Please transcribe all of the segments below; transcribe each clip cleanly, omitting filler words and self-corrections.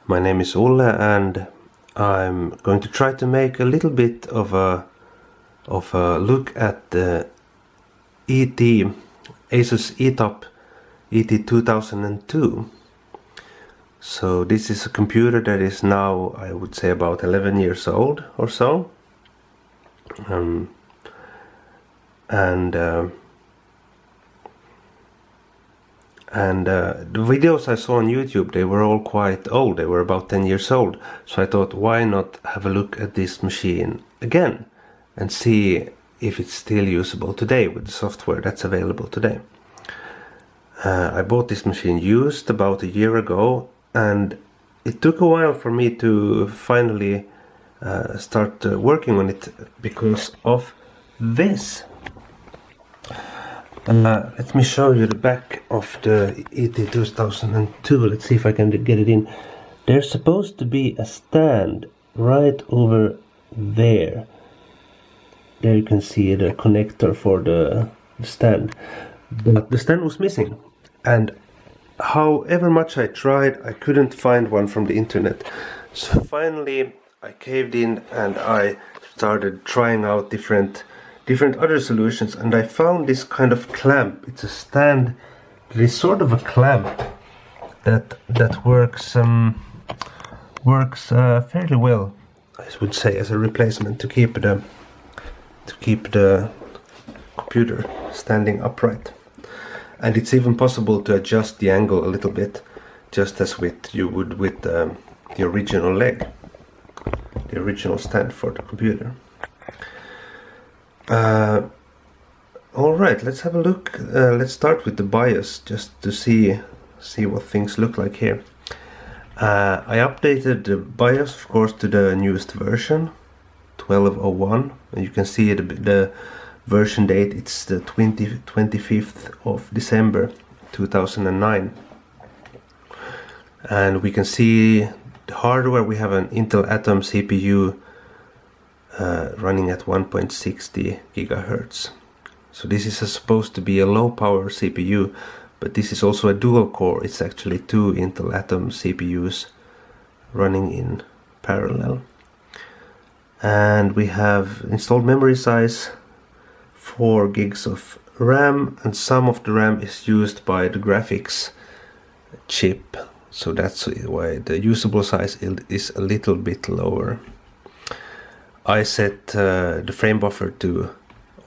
My name is Ulle and I'm going to try to make a little bit of a look at the Asus ET2002. So this is a computer that is now, I would say, about 11 years old or so. The videos I saw on YouTube, they were all quite old. They were about 10 years old. So I thought, why not have a look at this machine again and see if it's still usable today with the software that's available today. I bought this machine used about a year ago, and it took a while for me to finally start working on it because of this. Let me show you the back of the ET2002. Let's see if I can get it in. There's supposed to be a stand right over there. There you can see the connector for the stand. But the stand was missing. And however much I tried, I couldn't find one from the internet. So finally I caved in and I started trying out different other solutions, and I found this kind of clamp. It's a stand that is sort of a clamp that works fairly well, I would say, as a replacement to keep the computer standing upright. And it's even possible to adjust the angle a little bit, just as you would with the original leg, the original stand for the computer. Alright, let's have a look. Let's start with the BIOS just to see what things look like here. I updated the BIOS, of course, to the newest version, 12.01, and you can see the version date. It's the 25th of December 2009, and we can see the hardware. We have an Intel Atom CPU running at 1.60 gigahertz. So this is supposed to be a low power CPU, but this is also a dual core. It's actually two Intel Atom CPUs running in parallel. And we have installed memory size 4 gigs of RAM, and some of the RAM is used by the graphics chip, so that's why the usable size is a little bit lower. I set the frame buffer to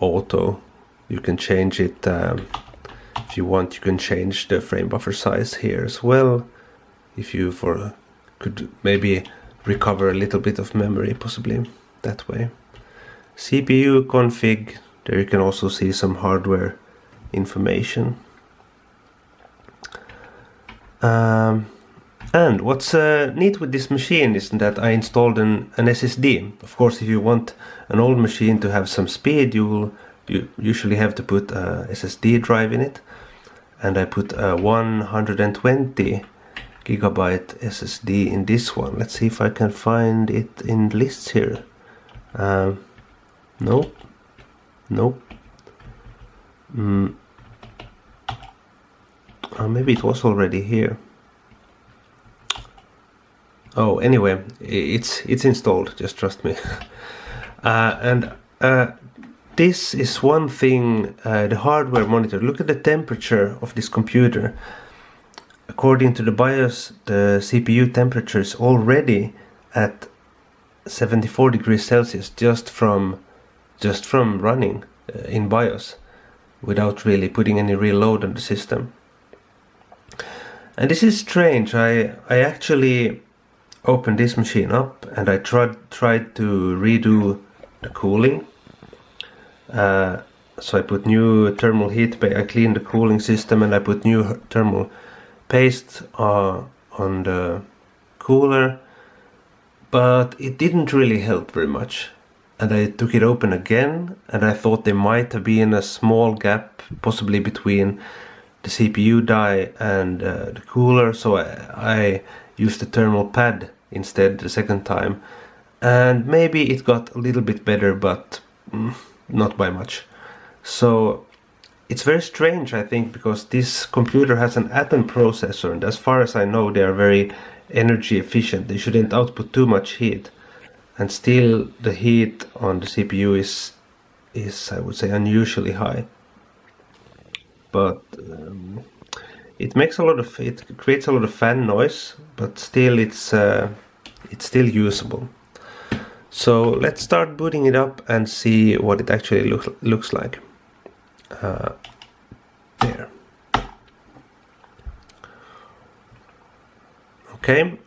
auto. You can change it if you want. You can change the frame buffer size here as well, if you could maybe recover a little bit of memory, possibly that way. CPU config, there you can also see some hardware information. And what's neat with this machine is that I installed an SSD. Of course, if you want an old machine to have some speed, you usually have to put a SSD drive in it. And I put a 120 gigabyte SSD in this one. Let's see if I can find it in lists here. Nope. Maybe it was already here. Oh, anyway, it's installed, just trust me. This is one thing, the hardware monitor. Look at the temperature of this computer. According to the BIOS, the CPU temperature is already at 74 degrees Celsius just from running in BIOS without really putting any real load on the system. And this is strange. I actually opened this machine up and I tried to redo the cooling. So I put new thermal heat, I cleaned the cooling system, and I put new thermal paste on the cooler, but it didn't really help very much. And I took it open again, and I thought there might have been a small gap, possibly between the CPU die and the cooler, so I used the thermal pad instead the second time, and maybe it got a little bit better, but not by much. So it's very strange, I think, because this computer has an Atom processor, and as far as I know, they are very energy efficient. They shouldn't output too much heat, and still the heat on the CPU is I would say unusually high. But it creates a lot of fan noise, but still it's still usable. So let's start booting it up and see what it actually looks like. There. Okay,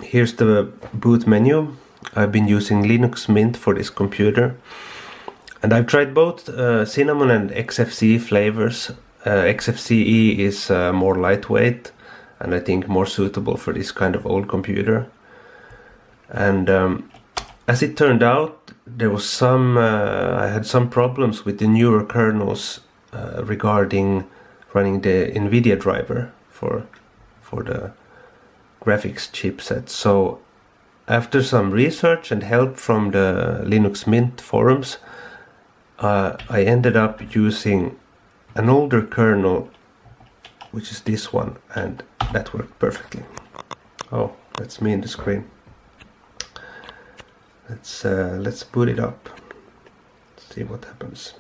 here's the boot menu. I've been using Linux Mint for this computer, and I've tried both Cinnamon and XFCE flavors. XFCE is more lightweight and I think more suitable for this kind of old computer. And as it turned out, there was I had some problems with the newer kernels regarding running the NVidia driver for the graphics chipset. So after some research and help from the Linux Mint forums, I ended up using an older kernel, which is this one, and that worked perfectly. Oh, that's me in the screen. Let's boot it up. Let's see what happens.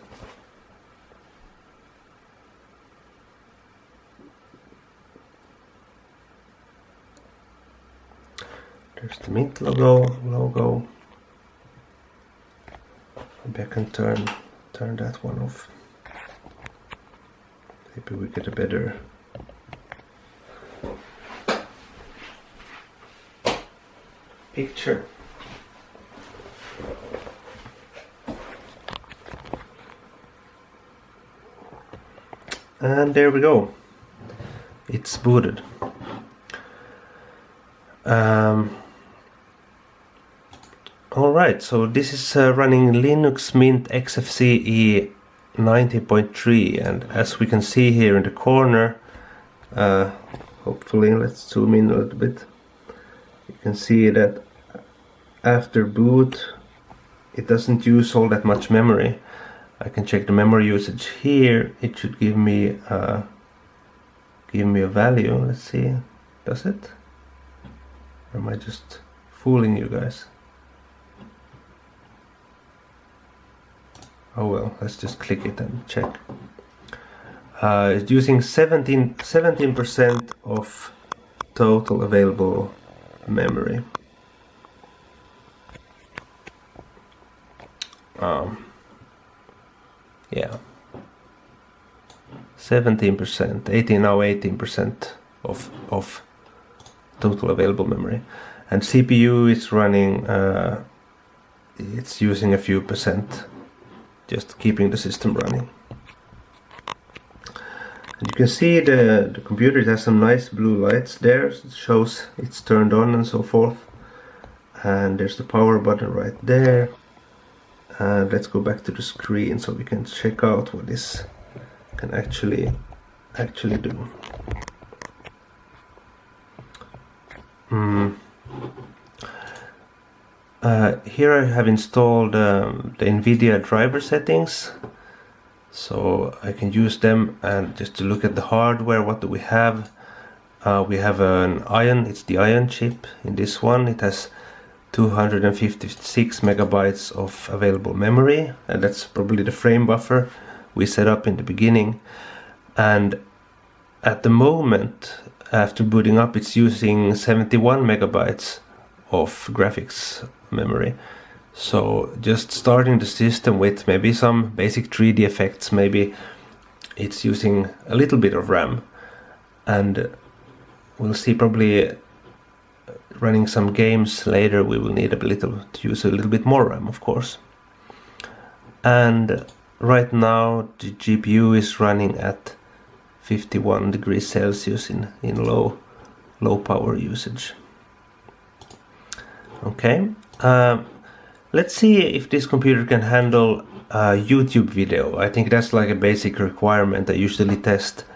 There's the Mint logo. Maybe I can turn that one off. Maybe we get a better picture. And there we go. It's booted. Alright, so this is running Linux Mint XFCE 19.3, and as we can see here in the corner, hopefully let's zoom in a little bit, you can see that after boot it doesn't use all that much memory. I can check the memory usage here. It should give me a value. Let's see, does it? Or am I just fooling you guys? Oh well, let's just click it and check. It's using 17% of total available memory. Yeah, 17%, 18% of total available memory, and CPU is running. It's using a few percent, just keeping the system running. And you can see the computer, it has some nice blue lights there. It shows it's turned on and so forth. And there's the power button right there. And let's go back to the screen so we can check out what this can actually do. Here I have installed the NVidia driver settings, so I can use them. And just to look at the hardware, what do we have? We have an Ion, it's the Ion chip in this one. It has 256 megabytes of available memory, and that's probably the frame buffer we set up in the beginning. And at the moment, after booting up, it's using 71 megabytes of graphics memory. So just starting the system with maybe some basic 3D effects, maybe it's using a little bit of RAM, and we'll see probably running some games later we will need to use a little bit more RAM, of course. And right now the GPU is running at 51 degrees Celsius in low power usage. Okay, let's see if this computer can handle YouTube video. I think that's like a basic requirement I usually test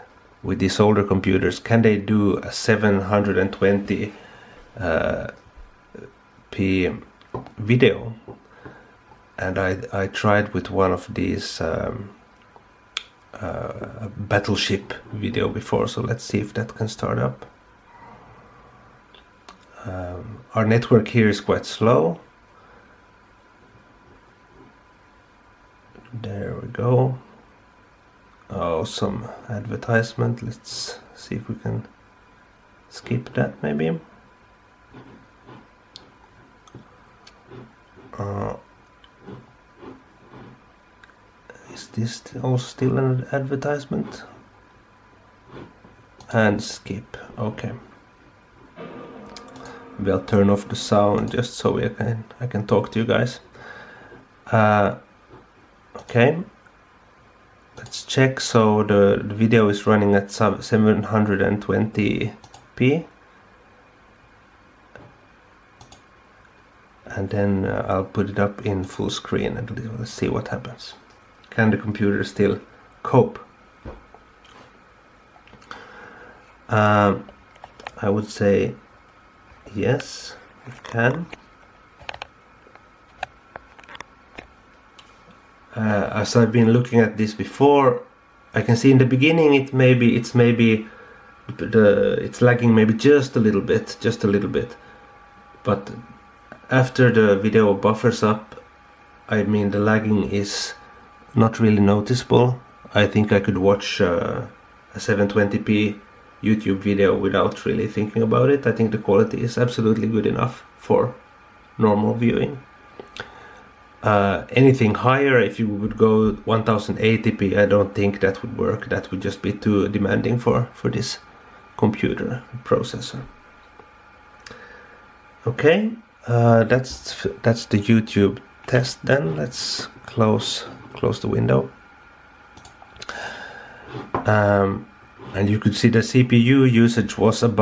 with these older computers. Can they do a 720p video? And I tried with one of these a battleship video before, so let's see if that can start up. Our network here is quite slow. There we go. Oh, some advertisement. Let's see if we can skip that maybe. Is this also still an advertisement? And skip. Okay. Maybe I'll turn off the sound just so I can talk to you guys. Okay. Let's check. So the video is running at 720p. And then I'll put it up in full screen and let's see what happens. Can the computer still cope? I would say yes, it can. As I've been looking at this before, I can see in the beginning it's lagging maybe just a little bit, but after the video buffers up, I mean the lagging is not really noticeable. I think I could watch a 720p YouTube video without really thinking about it. I think the quality is absolutely good enough for normal viewing. Anything higher, if you would go 1080p, I don't think that would work. That would just be too demanding for this computer processor. Okay, that's the YouTube test then. Let's close the window. And you could see the CPU usage was up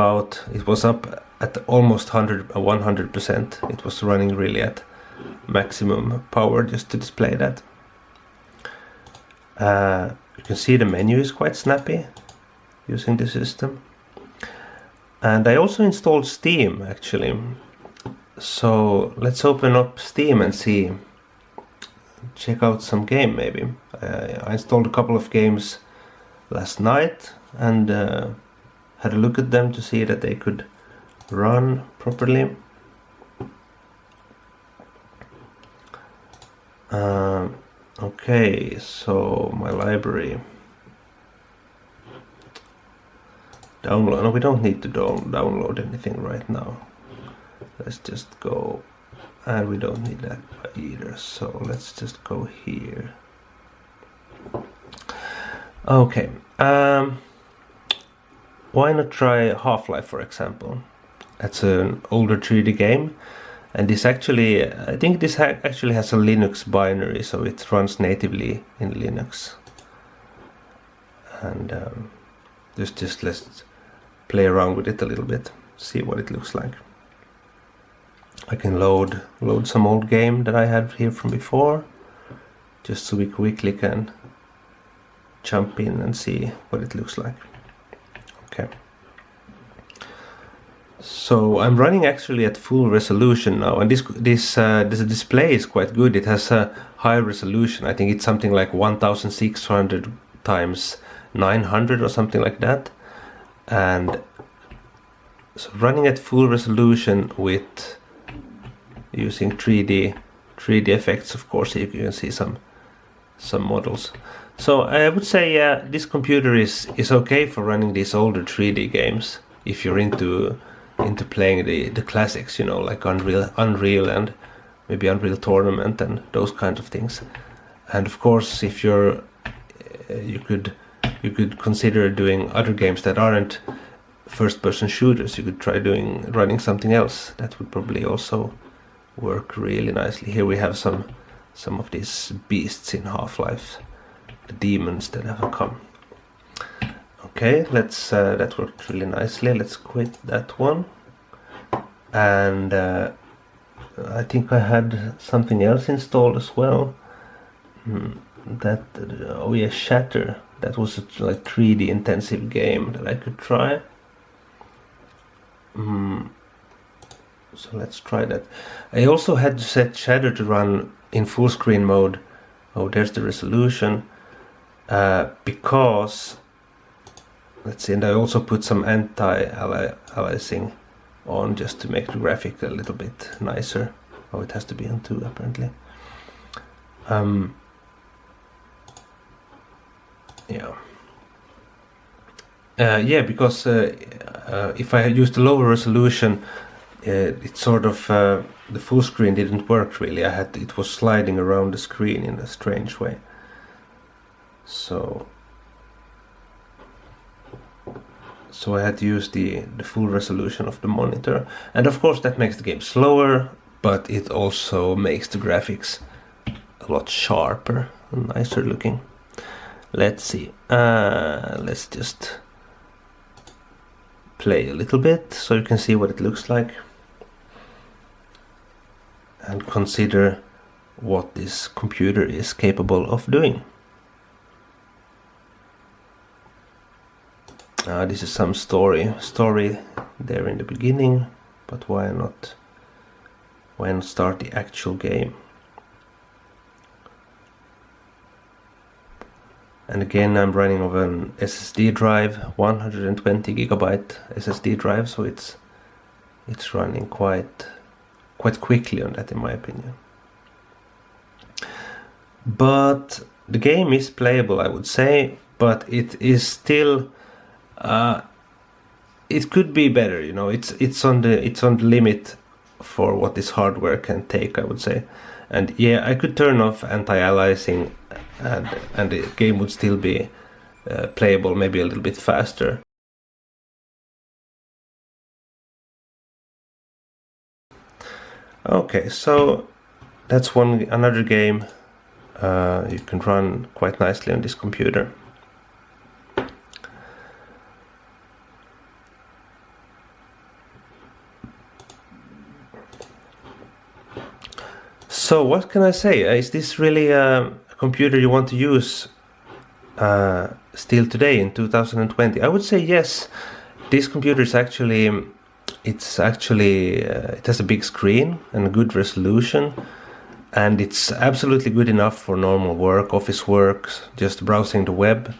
at almost 100%. It was running really at maximum power just to display that. You can see the menu is quite snappy using the system. And I also installed Steam actually. So let's open up Steam and check out some game maybe. I installed a couple of games last night and had a look at them to see that they could run properly. Okay, so my library. Download. No, we don't need to download anything right now. Let's just go, and we don't need that either. So let's just go here. Okay. Why not try Half-Life, for example? That's an older 3D game. And this actually, I think this actually has a Linux binary, so it runs natively in Linux. And just let's play around with it a little bit, see what it looks like. I can load some old game that I had here from before, just so we quickly can jump in and see what it looks like. Okay. So I'm running actually at full resolution now, and this display is quite good. It has a high resolution. I think it's something like 1600 times 900 or something like that. And so running at full resolution with using 3D effects, of course, you can see some models. So I would say this computer is okay for running these older 3D games if you're into playing the classics, you know, like Unreal and maybe Unreal Tournament and those kinds of things. And of course, if you could consider doing other games that aren't first-person shooters. You could try running something else. That would probably also work really nicely. Here we have some of these beasts in Half-Life, the demons that have come. Okay, that worked really nicely. Let's quit that one. And I think I had something else installed as well. Oh yeah, Shatter. That was a like 3D intensive game that I could try. So let's try that. I also had to set Shatter to run in full screen mode. Oh, there's the resolution. Because let's see, and I also put some anti-aliasing on just to make the graphic a little bit nicer. Oh, it has to be on 2 apparently. Yeah, because if I used a lower resolution, it sort of the full screen didn't work really. It was sliding around the screen in a strange way. So I had to use the full resolution of the monitor, and of course that makes the game slower, but it also makes the graphics a lot sharper and nicer looking. Let's see. Let's just play a little bit so you can see what it looks like and consider what this computer is capable of doing. This is some story there in the beginning, but why not start the actual game? And again, I'm running on an SSD drive, 120 gigabyte SSD drive, so it's running quite quickly on that, in my opinion. But the game is playable, I would say, but it is still it could be better, you know. It's on the limit for what this hardware can take, I would say. And yeah, I could turn off anti-aliasing and the game would still be playable, maybe a little bit faster. Okay, so that's another game you can run quite nicely on this computer. So what can I say? Is this really a computer you want to use still today in 2020? I would say yes. This computer is actually, it has a big screen and a good resolution, and it's absolutely good enough for normal work, office work, just browsing the web.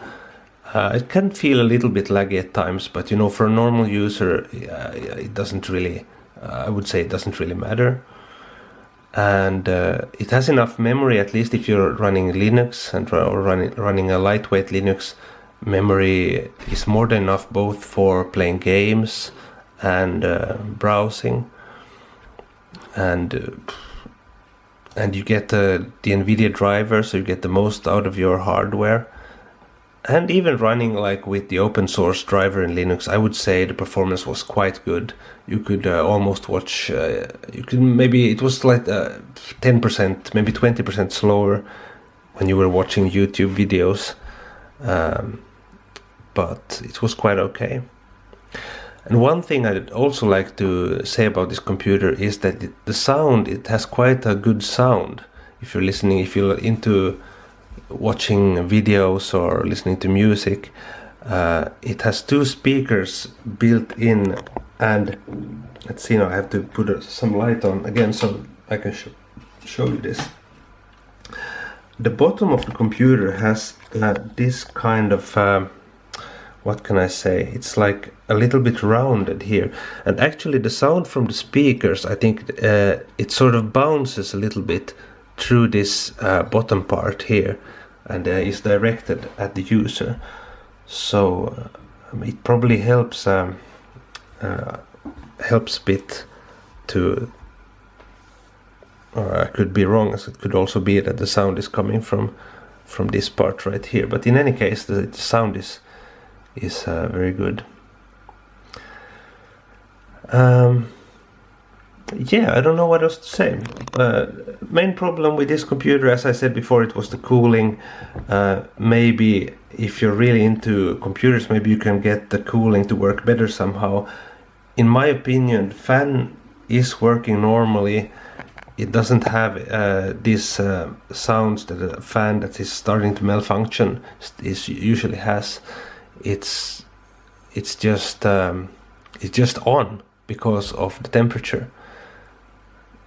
It can feel a little bit laggy at times, but you know, for a normal user, it doesn't really, I would say it doesn't really matter. And it has enough memory, at least if you're running Linux or running a lightweight Linux. Memory is more than enough both for playing games and browsing, and you get the NVidia driver, so you get the most out of your hardware. And even running like with the open source driver in Linux, I would say the performance was quite good. You could almost watch, maybe it was like 10%, maybe 20% slower when you were watching YouTube videos, but it was quite okay. And one thing I'd also like to say about this computer is that the sound, it has quite a good sound. If you're listening, if you're into watching videos or listening to music, it has 2 speakers built in, and let's see, now I have to put some light on again so I can show you this. The bottom of the computer has this kind of what can I say, it's like a little bit rounded here, and actually the sound from the speakers, I think it sort of bounces a little bit through this bottom part here, and is directed at the user. So it probably helps a bit to, or I could be wrong, as it could also be that the sound is coming from this part right here, but in any case the sound is very good. Yeah, I don't know what else to say. Main problem with this computer, as I said before, it was the cooling. Maybe if you're really into computers, maybe you can get the cooling to work better somehow. In my opinion, the fan is working normally. It doesn't have these sounds that a fan that is starting to malfunction usually has. It's just on because of the temperature.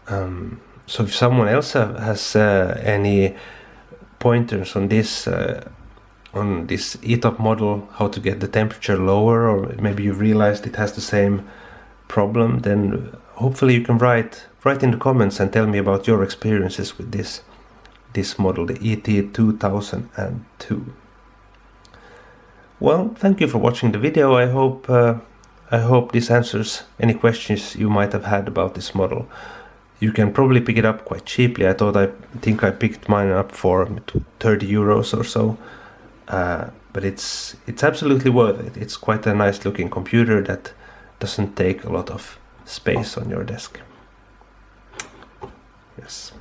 So if someone else has any pointers on this ETOP model, how to get the temperature lower, or maybe you realized it has the same problem, then hopefully you can write in the comments and tell me about your experiences with this model, the ET2002. Well, thank you for watching the video. I hope this answers any questions you might have had about this model. You can probably pick it up quite cheaply. I think I picked mine up for 30 euros or so. But it's absolutely worth it. It's quite a nice looking computer that doesn't take a lot of space on your desk. Yes.